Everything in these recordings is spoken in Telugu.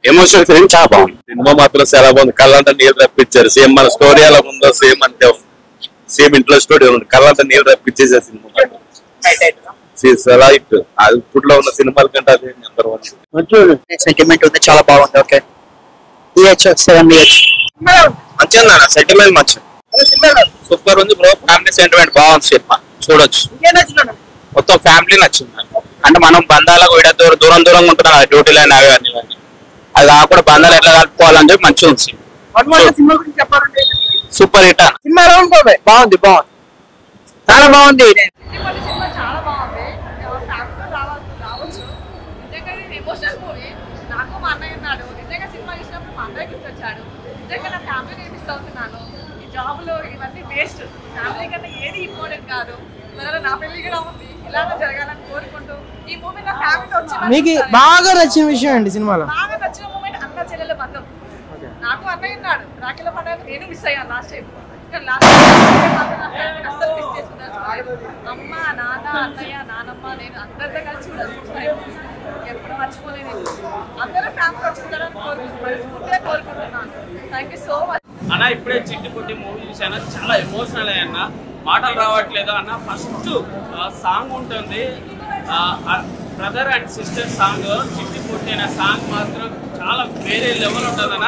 ఎమోషనల్ ఫిలిం చాలా బాగుంది. సినిమా మాత్రం చాలా బాగుంది. కళ్ళంతా నీళ్ళు రప్పించారు. సేమ్ మన స్టోరీ ఎలా ఉందో సేమ్ అంటే సేమ్ ఇంట్లో స్టోరీ ఉంది. కళ్ళంతా నీళ్ళు రప్పించేసే సినిమా అది ఇప్పుడులో ఉన్న సినిమాల కంటే అది నెంబర్ 1. సెంటిమెంట్ ఉంది, చాలా బాగుంది. ఓకే మంచిగా సెంటిమెంట్ మంచి సూపర్ ఉంది బ్రో. ఫ్యామిలీ సెంటిమెంట్ బాగుంది సినిమా, చూడొచ్చు. మొత్తం ఫ్యామిలీ నచ్చింది. అంటే మనం బంధాలకు విడ దూరం దూరంగా ఉంటున్నాం కదా, డ్యూటీ లైన్ అవి అన్ని అది కాకుండా బంధాలు ఎట్లా కలుపుకోవాలని చెప్పి మంచిగా ఉంది. సూపర్ హిట్ సినిమా బాగుంది, చాలా బాగుంది. Emotional movie. నాకు మా అన్నయ్య ఉన్నాడు. నిజంగా సినిమా చూసినప్పుడు మా అన్నయ్య గుర్తొచ్చాడు. నిజంగా నా ఫ్యామిలీని మిస్ అవుతున్నాను. ఈ జాబ్లో ఇవన్నీ వేస్ట్. ఫ్యామిలీ కన్నా ఏది ఇంపార్టెంట్ కాదు. త్వరలో నా పెళ్లి కూడా ఉంది, ఇలానే జరగాలని కోరుకుంటూ ఈ మూవీ నా ఫ్యామిలీ వచ్చి మీకు బాగా నచ్చిన విషయం అండి సినిమాలో? బాగా నచ్చిన మూమెంట్ అన్న చెల్లెల బంధం. నాకు అన్నయ్య ఉన్నాడు. రాఖీల పండుగ నేను మిస్ అయ్యాను లాస్ట్ టైం. అస్సలు మిస్ చేసుకున్నాను. అమ్మ, నాన్న, అన్నయ్య, నానమ్మ, నేను అందరితో కలిసి కూడా ఎప్పుడు మర్చిపోలేదు. అందరూ ఫ్యామిలీ వచ్చుకుంటారని కోరుకుంటున్నాను. థ్యాంక్ యూ సో మచ్ అన్న. ఇప్పుడే చిట్టి పొట్టి మూవీ చూసాను, చాలా ఎమోషనల్ అయ్యన్న. మాటలు రావట్లేదు అన్న. ఫస్ట్ సాంగ్ ఉంటుంది, బ్రదర్ అండ్ సిస్టర్ సాంగ్. చిట్టి పొట్టి అనే సాంగ్ మాత్రం చాలా వేరే లెవెల్ ఉంటుంది అన్న.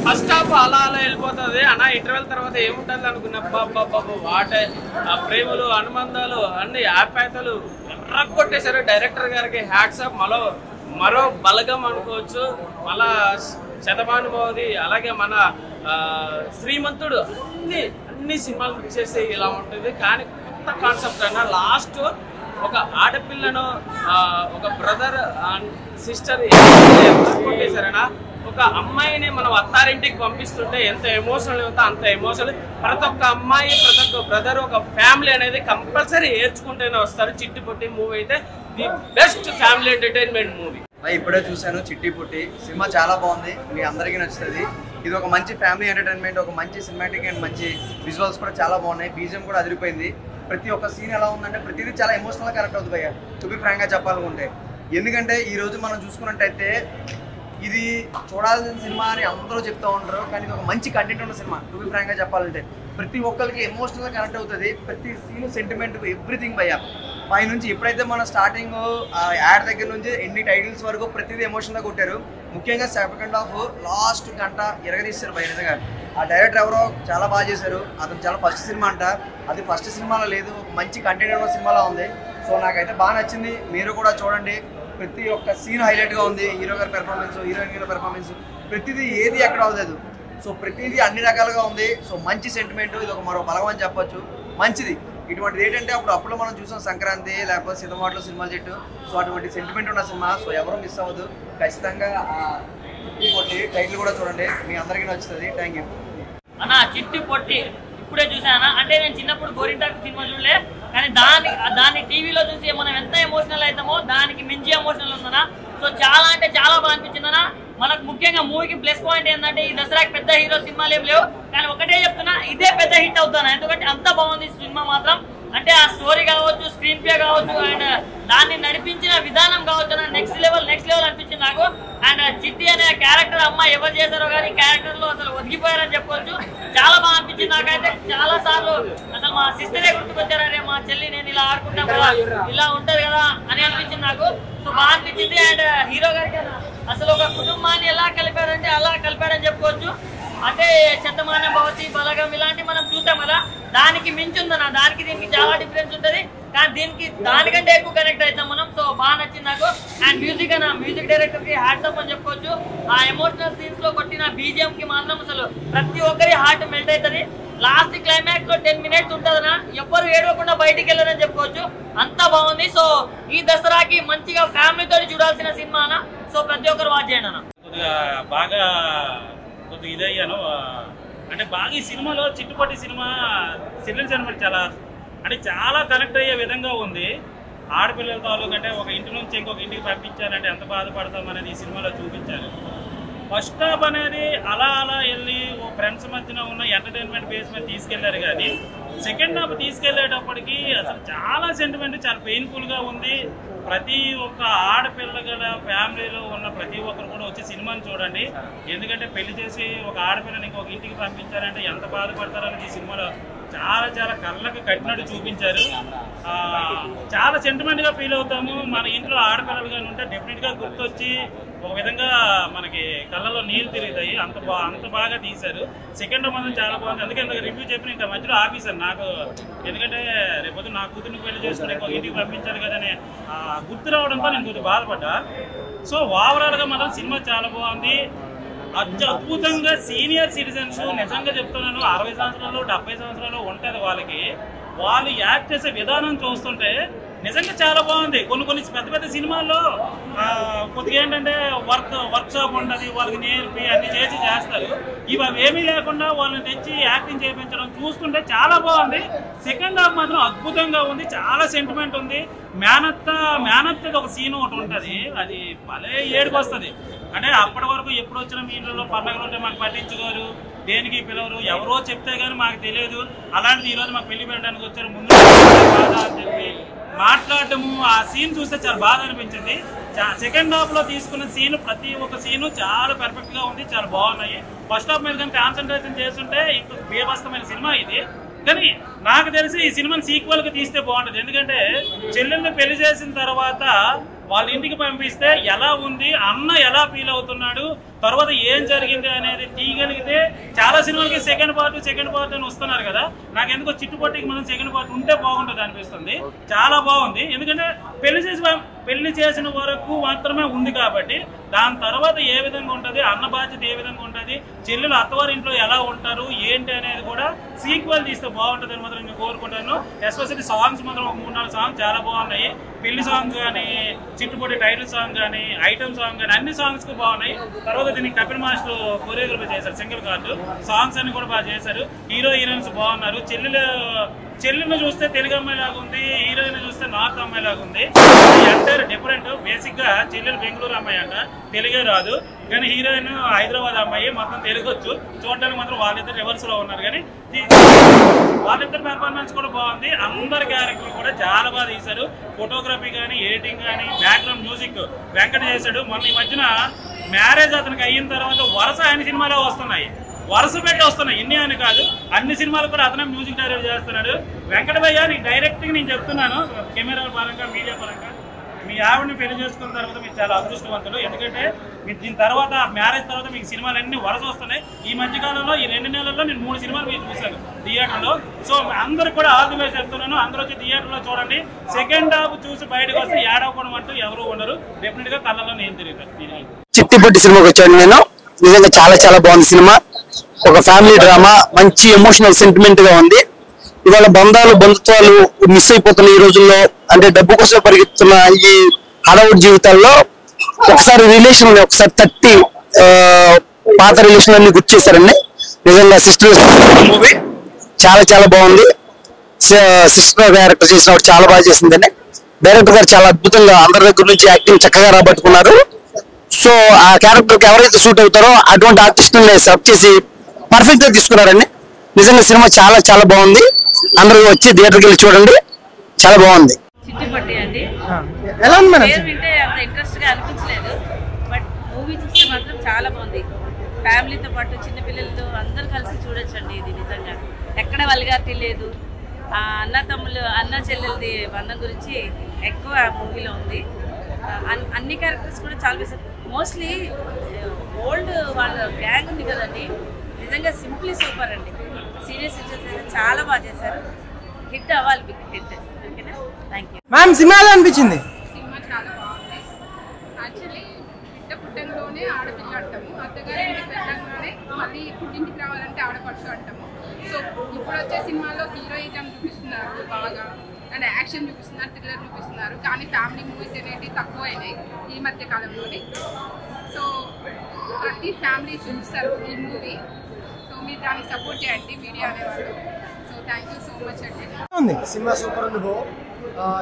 ఫస్ట్ హాఫ్ అలా అలా వెళ్ళిపోతుంది అన్న. ఇంటర్వెల్ తర్వాత ఏముంటుంది అనుకున్నా, బాబు వాటే ప్రేమలు, అనుబంధాలు, అన్ని ఆప్యాయతలు కొట్టేశారు. డైరెక్టర్ గారికి హ్యాట్స్ ఆఫ్. మరో బలగం అనుకోవచ్చు. మళ్ళా శతమానుభవది, అలాగే మన శ్రీమంతుడు, అన్ని సినిమాలు చేస్తే ఇలా ఉంటుంది. కానీ కొత్త కాన్సెప్ట్ అన్న. లాస్ట్ ఒక ఆడపిల్లను ఒక బ్రదర్ అండ్ సిస్టర్ కొట్టేశారన్నా. ఒక అమ్మాయిని మనం అత్తారింటికి పంపిస్తుంటే ఎంత ఎమోషనల్ అవుతా అంత ఎమోషనల్. ప్రతి ఒక్క అమ్మాయి, ప్రతి ఒక్క బ్రదర్, ఒక ఫ్యామిలీ అనేది కంపల్సరీ ఏర్చుకుంటూనే వస్తారు. చిట్టి పొట్టి మూవీ అయితే the best family entertainment movie. ఇప్పుడే చూశాను చిట్టి పొట్టి సినిమా, చాలా బాగుంది. మీ అందరికీ నచ్చుతుంది. ఇది ఒక మంచి ఫ్యామిలీ ఎంటర్టైన్మెంట్, ఒక మంచి సినిమాటిక్ అండ్ మంచి విజువల్స్ కూడా చాలా బాగున్నాయి. బీజిఎం కూడా అదిరిపోయింది. ప్రతి ఒక్క సీన్ ఎలా ఉందంటే ప్రతిదీ చాలా ఎమోషనల్గా కనెక్ట్ అవుతుంది భయ్య, టు బి ఫ్రాంక్గా చెప్పాలనుకుంటే. ఎందుకంటే ఈరోజు మనం చూసుకున్నట్టయితే ఇది చూడాల్సిన సినిమా అని అందరూ చెప్తూ ఉంటారు, కానీ ఇది ఒక మంచి కంటెంట్ ఉన్న సినిమా. టు బి ఫ్రాంక్గా చెప్పాలంటే ప్రతి ఒక్కరికి ఎమోషనల్గా కనెక్ట్ అవుతుంది. ప్రతి సీన్, సెంటిమెంట్, ఎవ్రీథింగ్ భయ్య. పై నుంచి ఎప్పుడైతే మన స్టార్టింగ్ యాడ్ దగ్గర నుంచి ఎన్ని టైటిల్స్ వరకు ప్రతిదీ ఎమోషన్గా కొట్టారు. ముఖ్యంగా సెకండ్ హాఫ్ లాస్ట్ గంట ఎరగదీస్తారు భయ్య. నిజంగా ఆ డైరెక్టర్ ఎవరో చాలా బాగా చేశారు. అతను చాలా ఫస్ట్ సినిమా అంట, అది ఫస్ట్ సినిమాలో లేదు, మంచి కంటెంట్ ఉన్న సినిమాలో ఉంది. సో నాకైతే బాగా నచ్చింది. మీరు కూడా చూడండి. ప్రతి ఒక్క సీన్ హైలైట్గా ఉంది. హీరో గారి పెర్ఫార్మెన్స్, హీరోయిన్ గారి పెర్ఫార్మెన్స్, ప్రతిదీ ఏది ఎక్కడ అవ్వలేదు. సో ప్రతిదీ అన్ని రకాలుగా ఉంది. సో మంచి సెంటిమెంట్, ఇది ఒక మరో బలం అని చెప్పొచ్చు. మంచిది. ఇటువంటిది ఏంటంటే అప్పుడు మనం చూసాం సంక్రాంతి, లేకపోతే సినిమాట్లో సినిమా చెట్టు. సో అటువంటి సెంటిమెంట్ ఉన్న సినిమా. సో ఎవరు మిస్ అవ్వదు. ఖచ్చితంగా చిట్టి పొట్టి టైటిల్ కూడా చూడండి, మీ అందరికీ నచ్చుతుంది. థ్యాంక్ యూ అన్న. చిట్టి పొట్టి ఇప్పుడే చూసానా. అంటే నేను చిన్నప్పుడు గోరింటాకు సినిమా చూడలే, కానీ దాన్ని టీవీలో చూసి మనం ఎంత ఎమోషనల్ అవుతామో దానికి మించి ఎమోషనల్ ఉందన్నా. సో చాలా అంటే చాలా బాగా అనిపించిందన్నా. మనకు ముఖ్యంగా మూవీకి ప్లస్ పాయింట్ ఏంటంటే ఈ దసరాకి పెద్ద హీరో సినిమాలు ఏం లేవు, కానీ ఒకటే చెప్తున్నా, ఇదే పెద్ద హిట్ అవుతాను. ఎందుకంటే అంత బాగుంది సినిమా మాత్రం. అంటే ఆ స్టోరీ కావచ్చు, స్క్రీన్ ప్లే కావచ్చు, అండ్ దాన్ని నడిపించిన విధానం కావచ్చు, నెక్స్ట్ లెవెల్ అనిపించింది నాకు. అండ్ చిట్టి అనే క్యారెక్టర్ అమ్మ ఎవరు చేశారో కానీ క్యారెక్టర్ లో అసలు ఒదిగిపోయారని చెప్పవచ్చు. చాలా బాగా అనిపించింది నాకైతే. చాలా సార్లు అసలు మా సిస్టరే గుర్తుకొచ్చారే, మా చెల్లి నేను ఇలా ఆడుకుంటాం కదా, ఇలా ఉంటది కదా అని అనిపించింది నాకు. సో బాగా అనిపించింది. అండ్ హీరో గారికి అసలు ఒక కుటుంబాన్ని ఎలా కలిపారంటే అలా కలిపారని చెప్పుకోవచ్చు. అంటే శతమానం భవతి, బలగం ఇలాంటి మనం చూసాం కదా, దానికి మించి ఉందన్న. దానికి దీనికి చాలా డిఫరెన్స్ ఉంటుంది, కానీ దానికంటే ఎక్కువ కనెక్ట్ అవుతాం మనం. సో బాగా నచ్చింది నాకు. అండ్ మ్యూజిక్ డైరెక్టర్ కి హ్యాట్స్ ఆఫ్ అని చెప్పుకోవచ్చు. ఆ ఎమోషనల్ సీన్స్ లో కొట్టిన బీజిఎం కి మాత్రం అసలు ప్రతి ఒక్కరి హార్ట్ మెల్ట్ అవుతుంది. లాస్ట్ క్లైమాక్స్ లో 10 minutes ఉంటుందన్నా, ఎవ్వరు ఏడవకుండా బయటికి వెళ్ళారని చెప్పుకోవచ్చు. అంతా బాగుంది. సో ఈ దసరాకి మంచిగా ఫ్యామిలీతో చూడాల్సిన సినిమా అన్న. సో ప్రతి ఒక్కరు వాచ్ చేయండి అన్న. బాగా కొద్దిగా ఇదయ్యాను. అంటే బాగా ఈ సినిమాలో చిట్టుపట్టి సినిమా సెంటిమెంట్ చాలా కనెక్ట్ అయ్యే విధంగా ఉంది. ఆడపిల్లల తాలూకంటే ఒక ఇంటి నుంచి ఇంకొక ఇంటికి పంపించాలంటే ఎంత బాధపడతాం అనేది ఈ సినిమాలో చూపించారు. ఫస్ట్ హాఫ్ అనేది అలా వెళ్ళి ఫ్రెండ్స్ మధ్యన ఉన్న ఎంటర్టైన్మెంట్ బేస్ మీద తీసుకెళ్లారు, కానీ సెకండ్ హాఫ్ తీసుకెళ్లేటప్పటికి అసలు చాలా సెంటిమెంట్, చాలా పెయిన్ఫుల్గా ఉంది. ప్రతి ఒక్క ఆడపిల్లల ఫ్యామిలీలో ఉన్న ప్రతి ఒక్కరు కూడా వచ్చి సినిమాని చూడండి. ఎందుకంటే పెళ్లి చేసి ఒక ఆడపిల్లని ఇంకొక ఇంటికి పంపించారంటే ఎంత బాధపడతారని ఈ సినిమాలో చాలా చాలా కళ్ళకు కట్టినట్టు చూపించారు. చాలా సెంటిమెంట్గా ఫీల్ అవుతాము. మన ఇంట్లో ఆడపిల్లలు కానీ ఉంటే డెఫినెట్గా గుర్తొచ్చి ఒక విధంగా మనకి కళ్ళలో నీళ్ళు తిరుగుతాయి. అంత బాగా తీశారు. సెకండ్ మాత్రం చాలా బాగుంది. అందుకే రివ్యూ చెప్పిన ఇంకా మధ్యలో ఆఫీసర్ నాకు, ఎందుకంటే రేపు నా కూతుర్ని పెళ్లి చేసుకుని ఇంకొక ఇంటికి పంపించాలి కదనే గుర్తు రావడంతో నేను కొద్దిగా బాధపడ్డా. సో ఓవరాల్గా మాత్రం సినిమా చాలా బాగుంది. అద్భుతంగా సీనియర్ సిటిజన్స్, నిజంగా చెప్తున్నాను, 60 సంవత్సరాలు 70 సంవత్సరాలు ఉంటుంది వాళ్ళకి, వాళ్ళు యాక్ట్ చేసే విధానం చూస్తుంటే నిజంగా చాలా బాగుంది. కొన్ని పెద్ద పెద్ద సినిమాల్లో కొద్దిగా ఏంటంటే వర్క్ షాప్ ఉంటుంది, వాళ్ళకి నేర్పి అన్ని చేస్తారు. ఇవి ఏమీ లేకుండా వాళ్ళని తెచ్చి యాక్టింగ్ చేయించడం చూస్తుంటే చాలా బాగుంది. సెకండ్ హాఫ్ మాత్రం అద్భుతంగా ఉంది. చాలా సెంటిమెంట్ ఉంది. మేనత్త ఒక సీన్ ఒకటి ఉంటుంది, అది భలే ఏడుపు వస్తుంది. అంటే అప్పటి వరకు ఎప్పుడు వచ్చినా మీ ఇంట్లో పండుగలు ఉంటే మాకు పట్టించుకోరు, దేనికి పిలవరు, ఎవరో చెప్తే కానీ మాకు తెలియదు. అలాంటి ఈరోజు మాకు పెళ్లి పెట్టడానికి వచ్చారు, ముందు బాధ అని చెప్పి మాట్లాడటము, ఆ సీన్ చూస్తే చాలా బాధ అనిపించింది. సెకండ్ హాఫ్ లో తీసుకున్న సీన్, ప్రతి ఒక్క సీను చాలా పర్ఫెక్ట్ గా ఉంది, చాలా బాగున్నాయి. ఫస్ట్ హాఫ్ మీద కానీ కాన్సన్ట్రేషన్ చేస్తుంటే ఇంకో బీభత్సమైన సినిమా ఇది. కానీ నాకు తెలిసి ఈ సినిమాని సీక్వెల్ గా తీస్తే బాగుంటుంది. ఎందుకంటే చెల్లెల్ని పెళ్లి చేసిన తర్వాత వాళ్ళ ఇంటికి పంపిస్తే ఎలా ఉంది, అన్న ఎలా ఫీల్ అవుతున్నాడు, తర్వాత ఏం జరిగింది అనేది తీయగలిగితే చాలా సినిమాలకి సెకండ్ పార్ట్ అని వస్తున్నారు కదా. నాకు ఎందుకో చిట్టుపట్టికి మనం సెకండ్ పార్ట్ ఉంటే బాగుంటుంది అనిపిస్తుంది. చాలా బాగుంది. ఎందుకంటే పెళ్లి చేసిన వరకు మాత్రమే ఉంది కాబట్టి దాని తర్వాత ఏ విధంగా ఉంటుంది, అన్న బాధ్యత ఏ విధంగా ఉంటుంది, చెల్లెలు అత్తవారింట్లో ఎలా ఉంటారు ఏంటి అనేది కూడా సీక్వెల్ తీస్తే బాగుంటుంది అని మాత్రం నేను కోరుకుంటాను. ఎస్పెషల్లీ సాంగ్స్ మాత్రం ఒక 3-4 సాంగ్స్ చాలా బాగున్నాయి. పెళ్లి సాంగ్ కానీ, చిట్టుపొట్టి టైటిల్ సాంగ్ కానీ, ఐటమ్ సాంగ్ కానీ, అన్ని సాంగ్స్ కు బాగున్నాయి. తర్వాత దీనికి కపిల్ మాస్టర్ కొరియోగ్రఫీ చేశారు, సింగిల్ కార్డు సాంగ్స్ అన్ని కూడా బాగా చేశారు. హీరోయిన్స్ బాగున్నారు. చెల్లెలను చూస్తే తెలుగు అమ్మాయి లాగా ఉంది, హీరోయిన్ చూస్తే నార్త్ అమ్మాయి లాగా ఉంది. Entire different. బేసిక్ గా చెల్లెలు బెంగళూరు అమ్మాయి అంట, తెలుగే రాదు. కానీ హీరోయిన్ హైదరాబాద్ అమ్మాయి, మొత్తం తెలుగొచ్చు. చూడడానికి మాత్రం వాళ్ళిద్దరు రివర్స్ లో ఉన్నారు. కానీ వాళ్ళిద్దరు పెర్ఫార్మెన్స్ కూడా బాగుంది. అందరి క్యారెక్టర్లు కూడా చాలా బాగా తీశారు. ఫోటోగ్రఫీ కానీ, ఎడిటింగ్ కానీ, బ్యాక్గ్రౌండ్ మ్యూజిక్ వెంకట చేశాడు. మొన్న ఈ మధ్యన మ్యారేజ్ అతనికి అయిన తర్వాత వరుస ఆయన సినిమాలో వస్తున్నాయి, వరుస పెట్టి వస్తున్నాయి. ఇన్ని అని కాదు, అన్ని సినిమాలు కూడా అతనే మ్యూజిక్ డైరెక్ట్ చేస్తున్నాడు. వెంకటభయ్య నీకు డైరెక్ట్ గా నేను చెప్తున్నాను, కెమెరా పరంగా, మీడియా పరంగా, మీ ఆవిడని పెళ్లి చేసుకున్న తర్వాత మీరు చాలా అదృష్టవంతులు. ఎందుకంటే మీరు దీని తర్వాత మ్యారేజ్ తర్వాత మీకు సినిమాలన్నీ వరుస వస్తున్నాయి. ఈ మధ్యకాలంలో ఈ 2 నెలల్లో నేను 3 సినిమాలు మీరు చూశాను థియేటర్లో. సో అందరు కూడా ఆల్ ది బెస్ట్ చెప్తున్నాను. అందరూ వచ్చి థియేటర్లో చూడండి. సెకండ్ హాఫ్ చూసి బయటకు వస్తే ఏడవకుండా అంటూ ఎవరు ఉండరు. డెఫినెట్ గా కళ్ళలో నేను తిరుగుతాను. చిట్టిపొట్టి సినిమాకి వచ్చాను నేను. నిజంగా చాలా చాలా బాగుంది సినిమా. ఒక ఫ్యామిలీ డ్రామా, మంచి ఎమోషనల్ సెంటిమెంట్ గా ఉంది. ఇవాళ బంధుత్వాలు మిస్ అయిపోతున్న ఈ రోజుల్లో, అంటే డబ్బు కోసం పరిగెత్తున్న ఈ హడావుడి జీవితాల్లో ఒకసారి రిలేషన్ తట్టి పాత రిలేషన్ అన్ని గుర్తు చేశారండి. నిజంగా సిస్టర్ మూవీ చాలా చాలా బాగుంది. సిస్టర్ క్యారెక్టర్ చేసిన చాలా బాగా చేసిందండి. డైరెక్టర్ గారు చాలా అద్భుతంగా అందరి దగ్గర నుంచి యాక్టింగ్ చక్కగా రాబట్టుకున్నారు. సో ఆ క్యారెక్టర్ కి ఎవరైతే సూట్ అవుతారో అటువంటి ఆర్టిస్ట్ సెలెక్ట్ చేసి పర్ఫెక్ట్ గా తీసుకున్నారండి. నిజంగా సినిమా చాలా చాలా బాగుంది. అందరూ వచ్చి థియేటర్కి వెళ్ళి చూడండి, చాలా బాగుంది. చిట్టిపొట్టి అండి. ఎలా ఉంది మేడం? పేరు వింటే అంత ఇంట్రెస్ట్ గా అనిపించలేదు, బట్ మూవీ చూస్తే మాత్రం చాలా బాగుంది. ఫ్యామిలీతో పాటు చిన్నపిల్లలతో అందరూ కలిసి చూడొచ్చండి. ఇది నిజంగా ఎక్కడ వల్గారిటీ లేదు. అన్న చెల్లెలది బంధం గురించి ఎక్కువ మూవీలో ఉంది. అన్ని క్యారెక్టర్స్ కూడా చాలా మోస్ట్లీ ఓల్డ్ వాళ్ళ గ్యాంగ్ ఉంది కదండి, నిజంగా సింప్లీ సూపర్ అండి. సీరియస్ చాలా బాగా చేశారు. హిట్ అవ్వాలి, బిగ్ హిట్. ఓకేనా, థ్యాంక్ యూ. మ్యామ్ సినిమా ఎలా అనిపించింది? సినిమా చాలా బాగుంది. యాక్చువల్లీ పుట్టంలోనే ఆడపిల్ల అంటాము, అత్తగారి ఇంటికి వెళ్ళంగానే మళ్ళీ పుట్టింటికి రావాలంటే ఆడపడుచు అంటాము. సో ఇప్పుడు వచ్చే సినిమాలో హీరోయిజం చూపిస్తున్నారు బాగా, అండ్ యాక్షన్ చూపిస్తున్నారు, థ్రిల్లర్ చూపిస్తున్నారు. కానీ ఫ్యామిలీ మూవీస్ అనేవి తక్కువ అయినాయి ఈ మధ్య కాలంలోని. సో ప్రతి ఫ్యామిలీ చూస్తారు ఈ మూవీ. సో మీరు దానికి సపోర్ట్ చేయండి మీడియా అనేవాళ్ళు. So thank you so much అండి. సినిమా సూపర్ ఉంది బ్రో.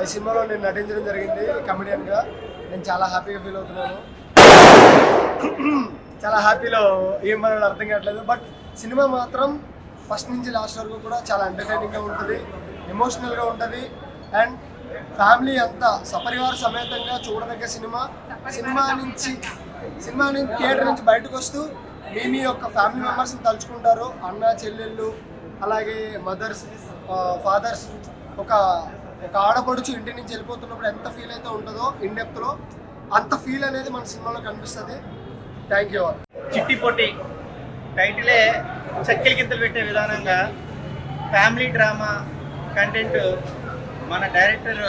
ఈ సినిమాలో నేను నటించడం జరిగింది కమెడియన్ గా. నేను చాలా హ్యాపీగా ఫీల్ అవుతున్నాను. చాలా హ్యాపీలో ఏం మనలో అర్థం కావట్లేదు. బట్ సినిమా మాత్రం ఫస్ట్ నుంచి లాస్ట్ వరకు కూడా చాలా ఎంటర్టైనింగ్ గా ఉంటుంది, ఎమోషనల్ గా ఉంటుంది. అండ్ ఫ్యామిలీ అంతా సపరివార సమేతంగా చూడదగ్గ సినిమా. సినిమా నుంచి థియేటర్ నుంచి బయటకు వస్తూ మీ యొక్క ఫ్యామిలీ మెంబర్స్ని తలుచుకుంటారు. అన్న చెల్లెళ్ళు అలాగే మదర్స్ ఫాదర్స్. ఒక ఆడపడుచు ఇంటి నుంచి వెళ్ళిపోతున్నప్పుడు ఎంత ఫీల్ అయితే ఉంటుందో ఇన్డెప్త్లో అంత ఫీల్ అనేది మన సినిమాలో కనిపిస్తుంది. Thank you all. చిట్టి పొట్టి టైటిలే చక్కెల గింతలు పెట్టే విధానంగా ఫ్యామిలీ డ్రామా కంటెంట్ మన డైరెక్టర్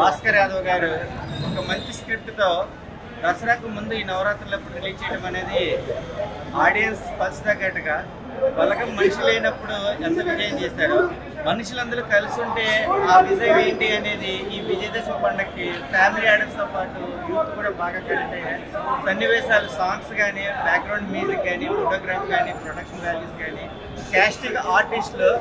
భాస్కర్ యాదవ్ గారు ఒక మంచి స్క్రిప్ట్తో దసరాకు ముందు ఈ నవరాత్రులప్పుడు రిలీజ్ చేయడం అనేది ఆడియన్స్ పల్స్ తగ్గట్టుగా బలగం మనిషి లేనప్పుడు ఎంత విజయం చేశారు. మనుషులందరూ కలిసి ఉంటే ఆ విజయం ఏంటి అనేది ఈ విజయదశమి పండుగకి ఫ్యామిలీ ఆడియన్స్తో పాటు యూత్ కూడా బాగా కనెక్ట్ అయ్యాయి. సన్నివేశాలు, సాంగ్స్ కానీ, బ్యాక్గ్రౌండ్ మ్యూజిక్ కానీ, ఫోటోగ్రాఫ్ కానీ, ప్రొడక్షన్ వాల్యూస్ కానీ, క్యాస్టింగ్ ఆర్టిస్టులు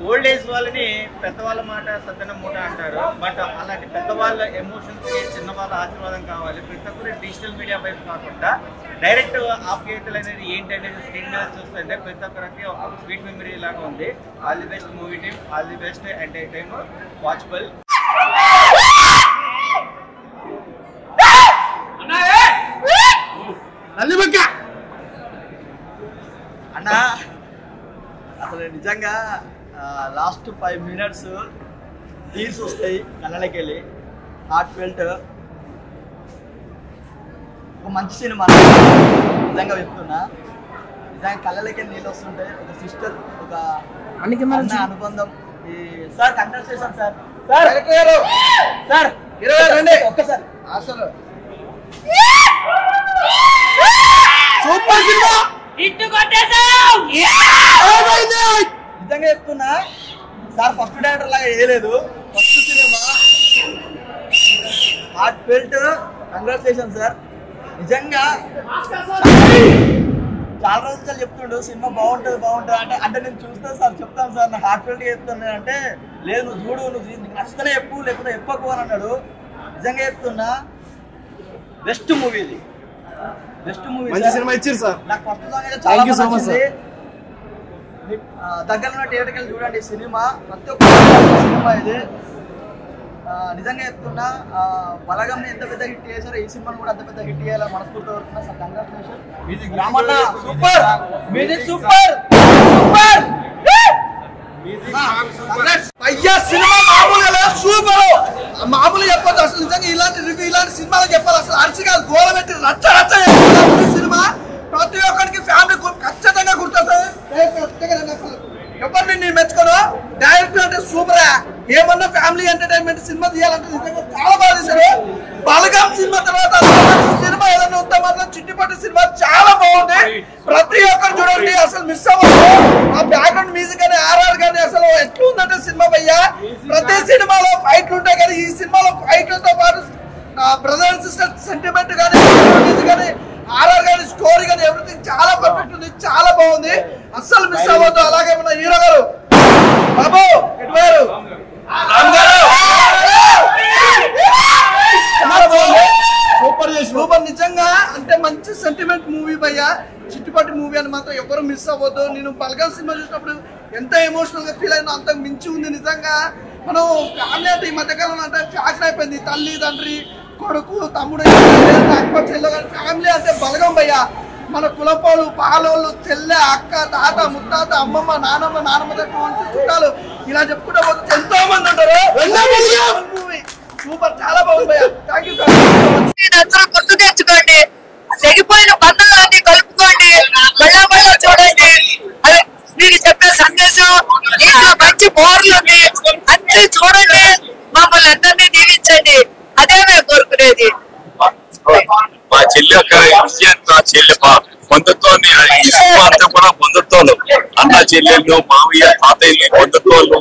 ఓల్డ్ ఏజ్ వాళ్ళని పెద్దవాళ్ళ మాట సద్దన మూట అంటారు. బట్ అలాంటి పెద్దవాళ్ళ ఎమోషన్స్కి చిన్నవాళ్ళ ఆశీర్వాదం కావాలి. ప్రతి ఒక్కరు డిజిటల్ మీడియా వైపు కాకుండా డైరెక్ట్ ఆప్యాయతలు అనేది ఏంటి అనేది స్క్రీన్ మీద చూస్తుంటే ప్రతి ఒక్కరికి ఒక స్వీట్ మెమరీ లాగా ఉంది. All the best movie team, all the best entertain watchable. అన్న అసలు నిజంగా లాస్ట్ 5 minutes టీర్స్ వస్తాయి కళ్ళకి వెళ్ళి. హార్ట్ ఫెల్ట్ ఒక మంచి సినిమా నిజంగా చెప్తున్నా. నిజంగా కళ్ళకి నీళ్ళు వస్తుంటాయి. ఒక సిస్టర్, ఒక అన్న అనుబంధం. ఈ సార్ కంగ్రాచులేషన్ సార్. సార్ ఒక్కసారి అసలు సూపర్ సినిమా నిజంగా చెప్తున్నా సార్. ఫస్ట్ డైరెక్టర్ లాగా వేయలేదు. First cinema heart felt. Congratulation sir. నిజంగా చాలా రోజులు చెప్తుండు సినిమా బాగుంటుంది అంటే నేను చూస్తాను సార్, చెప్తాను సార్, నాకు హార్ట్ ఫెల్ట్గా చెప్తాను అంటే లేదు నువ్వు చూడు, నువ్వు నచ్చితేనే చెప్పు లేకపోతే చెప్పకు అని అన్నాడు. నిజంగా చెప్తున్నా బెస్ట్ మూవీ ఇది. బెస్ట్ మూవీ సినిమా ఇచ్చారు సార్. నాకు ఫస్ట్ సాంగ్ అయితే చాలా నచ్చింది. దగ్గర ఉన్న థియేటర్కి వెళ్ళి చూడండి సినిమా. ప్రతి ఒక్క సినిమా ఇది. నిజంగా చెప్తున్నా బలగంని ఎంత పెద్ద హిట్ చేశారో ఈ సినిమాను కూడా అంత పెద్ద హిట్ చేయాలని మనస్ఫూర్తిగా కోరుతున్నా sir. Congratulation. Super music, super super అయ్యా. సినిమా మామూలుగా సూపర్, మామూలుగా చెప్పొద్దు అసలు. నిజంగా ఇలాంటి రివ్యూ ఇలాంటి సినిమాలు చెప్పాలి అసలు. అరిచిగా గోల పెట్టి రచ్చ రచ్చ సినిమా ప్రతి ఒక్కరికి ఫ్యామిలీ ఖచ్చితంగా గుర్తొస్తుంది. ఎవరిని నేను మెచ్చుకోను. డైరెక్టర్ అంటే సూపరా. ఏమన్నా ఫ్యామిలీ ఎంటర్టైన్మెంట్ సినిమా తీయాలంటే నిజంగా చాలా బాగా తీశారు. బలగం సినిమా తర్వాత సినిమా ఏదైనా ఉంటే మాత్రం చిట్టిపట్టి సినిమా చాలా బాగుంది. ప్రతి ఒక్కరు చూడండి, అసలు మిస్ అవ్వదు. ఆ బ్యాక్గ్రౌండ్ మ్యూజిక్ కానీ ఆర్ఆర్ కానీ అసలు ఎట్లుందంటే సినిమా భయ్యా. ప్రతి సినిమాలో ఫైట్లు ఉంటాయి కానీ ఈ సినిమాలో ఫైట్లతో పాటు బ్రదర్ అండ్ సిస్టర్ సెంటిమెంట్ కానీ మ్యూజిక్ కానీ ఆర్ఆర్ కానీ స్టోరీ కానీ ఎవ్రీథింగ్ చాలా పర్ఫెక్ట్ ఉంది. చాలా బాగుంది, అస్సలు మిస్ అవ్వద్దు. అలాగే మన హీరో గారు బాబు ఎటువారు సూపర్. నిజంగా అంటే మంచి సెంటిమెంట్ మూవీ భయ్యా. చిట్టుపట్టి మూవీ అని మాత్రం ఎవరు మిస్ అవ్వద్దు. నేను బలగం సినిమా చూసినప్పుడు ఎంత ఎమోషనల్ గా ఫీల్ అయినా అంత మించి ఉంది. నిజంగా మనం ఫ్యామిలీ అంటే ఈ మధ్యకాలంలో అంటే ఫ్యాషన్ అయిపోయింది. తల్లి తండ్రి కొడుకు తమ్ముడు అక్క చెల్లె ఫ్యామిలీ అంటే బలగం భయ్యా. మన కులపోలు పాలోళ్ళు చెల్లె అక్క తాత ముత్తాత అమ్మమ్మ నానమ్మ నానమ్మ చుట్టాలు ఇలా చెప్పుకుంటూ పోతే ఎంతో మంది ఉంటారు. మూవీ సూపర్, చాలా బాగుంది భయ్యా. Thank you sir. గుర్తు తెచ్చుకోండి, తెగిపోయిన బంధాలన్నీ కలుపుకోండి, మళ్ళా మళ్ళా చూడండి. అదే మీకు చెప్పే సందేశం. ఇంకా మంచి బోర్లు ఉంది, అన్ని చూడండి, మమ్మల్ని అందరినీ దీవించండి. అదే మేము కోరుకునేది. మా చెల్లి యొక్క నా చెల్లి బంధుత్వాన్ని ఈ సినిమా అంతా కూడా బంధుత్వాలు, అన్న చెల్లెళ్ళు, మామయ్య తాతయ్యలు బంధుత్వాలు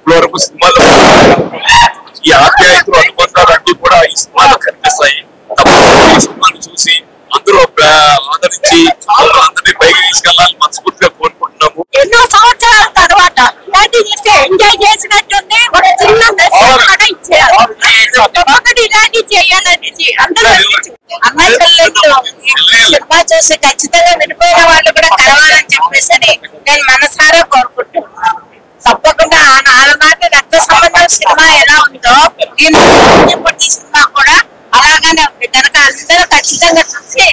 వరకు సినిమాలో ఈ ఆప్యాయతలు అనుబంధాలు అన్ని కూడా ఈ సినిమాలో కనిపిస్తాయి. తప్పకుండా ఈ సినిమాను చూసి అందరూ ఆదరించి అందరినీ పైకి తీసుకెళ్లాలని మనస్ఫూర్తిగా కోరుకుంటున్నాము. ఎన్నో సంవత్సరాల తర్వాత ఎంజాయ్ చేసినట్టుంది. ఒక చిన్న ఒకటి ఇలాంటి చేయాలనేసి అందరూ అమ్మాయి చెల్లెళ్ళు సినిమా చూసి ఖచ్చితంగా విడిపోయిన వాళ్ళు కూడా కలవాలని చెప్పేసి నేను మనసారా కోరుకుంటున్నాను. తప్పకుండా ఆనాటి రక్త సంబంధం సినిమా ఎలా ఉందో ఈ సినిమా కూడా అలాగనే ఉంది కనుక అందరూ ఖచ్చితంగా చూసి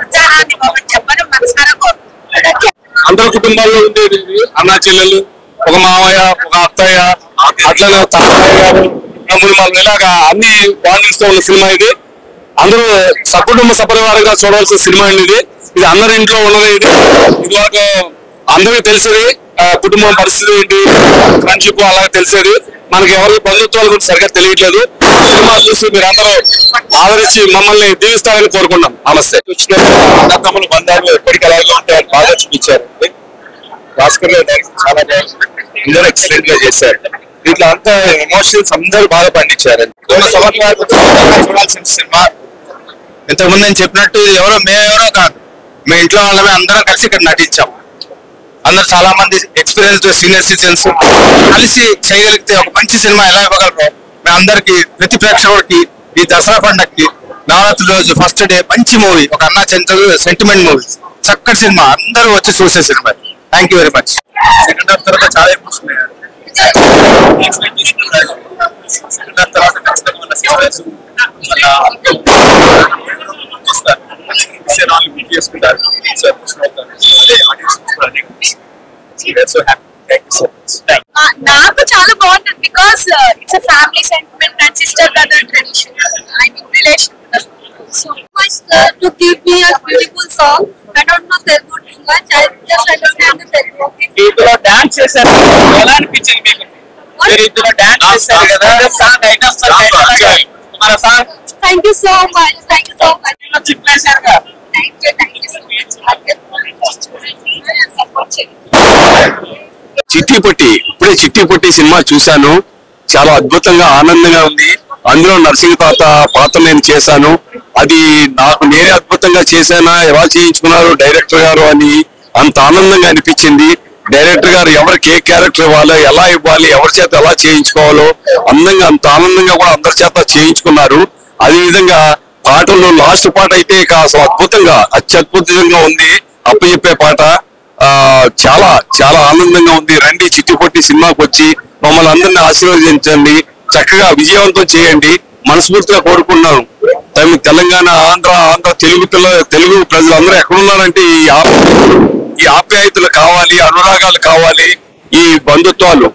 ఉత్సాహాన్ని ఇవ్వమని చెప్పడం మనసారా కోరుకుంటున్నాను. అందరు కుటుంబాల్లో ఉండేది అన్నా చెల్లెలు, ఒక మామయ్య, ఒక అత్తయ్య, అట్లనే తాతయ్య గారు, తమ్ముడు వాళ్ళు, ఇలాగా అన్ని బాండింగ్స్ తో ఉన్న సినిమా ఇది. అందరూ సకుటుంబ సపరివారంగా చూడవలసిన సినిమా అండి ఇది. ఇది అందరి ఇంట్లో ఉన్నది. ఇది వరకు అందరికీ తెలిసేది కుటుంబం పరిస్థితి ఏంటి, ఫ్రెండ్షిప్ అలాగే తెలిసేది. మనకి ఎవరికి బంధుత్వాల గురించి సరిగ్గా తెలియట్లేదు. సినిమా చూసి మీరు అందరూ ఆదరించి మమ్మల్ని దీవిస్తారని కోరుకున్నాం. నమస్తే. అన్నతమ్ముల బంధాలు ఎప్పటికీ అలాగే ఉంటాయని బాగా చూపించారు. భాస్కర్ గారు చాలా అందరూ ఎక్సలెంట్ గా చేశారు. దీంట్లో అంతా ఎమోషన్స్ అందరూ బాగా పండించారు. 2 సంవత్సరాలు చూడాల్సిన సినిమా. ఇంతకుముందు నేను చెప్పినట్టు మేమెవరో కాదు, మీ ఇంట్లో వాళ్ళమే అందరం కలిసి ఇక్కడ నటించాం. అందరు చాలా మంది ఎక్స్పీరియన్స్డ్ సీనియర్ సిటిజన్స్ కలిసి చేయగలిగితే ఒక మంచి సినిమా ఎలా ఇవ్వగలరు. మేమందరికి ప్రతి ప్రేక్షకుడికి ఈ దసరా పండగకి నవరాత్రి రోజు ఫస్ట్ డే మంచి మూవీ, ఒక అన్నా చెల్లెలు సెంటిమెంట్ మూవీ, చక్కటి సినిమా, అందరూ వచ్చి చూసే cinema. Thank you very much. Second half తర్వాత చాలా ఎమోషన్ అయ్యారు. సెకండ్ హాఫ్ తర్వాత ఖచ్చితంగా చేసుకుంటారు. నాకు చాలా బాగుంటుంది because it's family sentiment and sister brother tradition I mean relation. So much to give me a beautiful song. I don't know Telugu too much. I just understand the Telugu. ఇందులో డాన్స్ చేశారు, ఎలా అనిపించింది మీకు? మీరు ఇందులో డాన్స్ చేశారు కదా, సాంగ్ ఐటమ్స్ మన song. Thank you so much. Thank you so much. చెప్పేశారు కదా. Thank you so much. చిట్టి పొట్టి, ఇప్పుడే చిట్టి పొట్టి సినిమా చూశాను. చాలా అద్భుతంగా ఆనందంగా ఉంది. అందులో నర్సింగ్ తాత పాత్ర నేను చేశాను. అది నాకు నేనే అద్భుతంగా చేశానా, ఎలా చేయించుకున్నారు డైరెక్టర్ గారు అని అంత ఆనందంగా అనిపించింది. డైరెక్టర్ గారు ఎవరికి ఏ క్యారెక్టర్ ఇవ్వాలో, ఎలా ఇవ్వాలి, ఎవరి చేత ఎలా చేయించుకోవాలో అందంగా అంత ఆనందంగా కూడా అందరి చేత చేయించుకున్నారు. అదే విధంగా పాటల్లో లాస్ట్ పాట అయితే అసలు అద్భుతంగా అత్యద్భుతంగా ఉంది. అప్పచెప్పే పాట చాలా చాలా ఆనందంగా ఉంది. రండి చిట్టి పొట్టి సినిమాకి వచ్చి మమ్మల్ని అందరినీ ఆశీర్వదించండి, చక్కగా విజయవంతం చేయండి మనస్ఫూర్తిగా కోరుకున్నాను. తెలంగాణ, ఆంధ్ర తెలుగు ప్రజలందరూ ఎక్కడున్నారంటే ఈ ఆప్యాయతలు కావాలి, అనురాగాలు కావాలి, ఈ బంధుత్వాలు,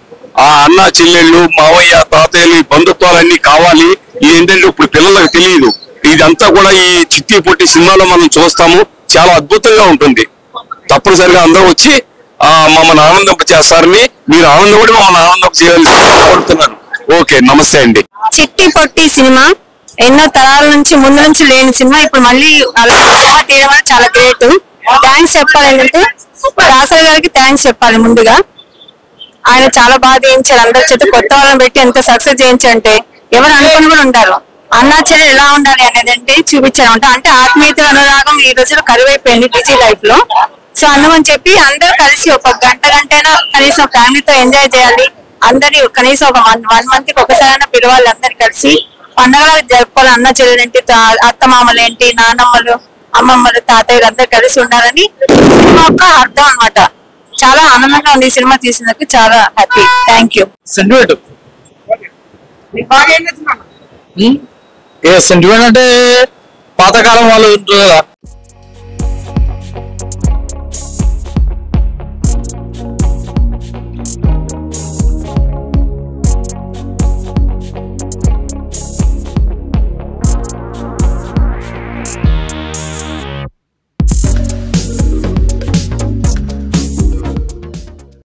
ఆ అన్న చెల్లెళ్ళు, మావయ్య, తాతయ్యలు, ఈ బంధుత్వాలన్నీ కావాలి. ఏంటంటే ఇప్పుడు పిల్లలకు తెలియదు. ఇదంతా కూడా ఈ చిట్టి పొట్టి సినిమాలో మనం చూస్తాము. చాలా అద్భుతంగా ఉంటుంది. తప్పనిసరిగా అందరూ వచ్చి మమ్మల్ని ఆనందం చేస్తారని, మీరు ఆనందపడి మమ్మల్ని ఆనందం చేయాలని కోరుతున్నాను. ఓకే, నమస్తే అండి. చిట్టి పొట్టి సినిమా ఎన్నో తరాల నుంచి ముందు నుంచి లేని సినిమా ఇప్పుడు మళ్ళీ అలా సినిమా తీయడం అనేది చాలా గ్రేట్. థ్యాంక్స్ చెప్పాలి ఏంటంటే దాసరి గారికి థ్యాంక్స్ చెప్పాలి ముందుగా. ఆయన చాలా బాగా చేయించారు. అందరి చేత కొత్త వాళ్ళని పెట్టి ఎంత సక్సెస్ చేయించంటే ఎవరు అనుకుని కూడా ఉంటారు. అన్నా చెల్లెలు ఎలా ఉండాలి అనేది అంటే చూపించారు. అంటే ఆత్మీయత, అనురాగం ఈ రోజులో కరువైపోయింది బిజీ లైఫ్ లో. సో అందుకని చెప్పి అందరూ కలిసి ఒక గంటైనా కనీసం ఫ్యామిలీతో ఎంజాయ్ చేయాలి. అందరి కనీసం ఒక 1 month కి ఒకసారైనా పిలవాలి. అందరు కలిసి పండగలు జరుపుకోవాలి. అన్న చెల్లెలేంటి, అత్త మామలు ఏంటి, నాన్నమ్మలు, అమ్మమ్మలు, తాతయ్యలు అందరు కలిసి ఉండాలని సినిమా యొక్క అర్థం అన్నమాట. చాలా ఆనందంగా ఉంది ఈ సినిమా తీసినందుకు. చాలా హ్యాపీ. Thank you. సెంటిమెంట్ అంటే పాతకాలం వాళ్ళు ఉంటారు కదా,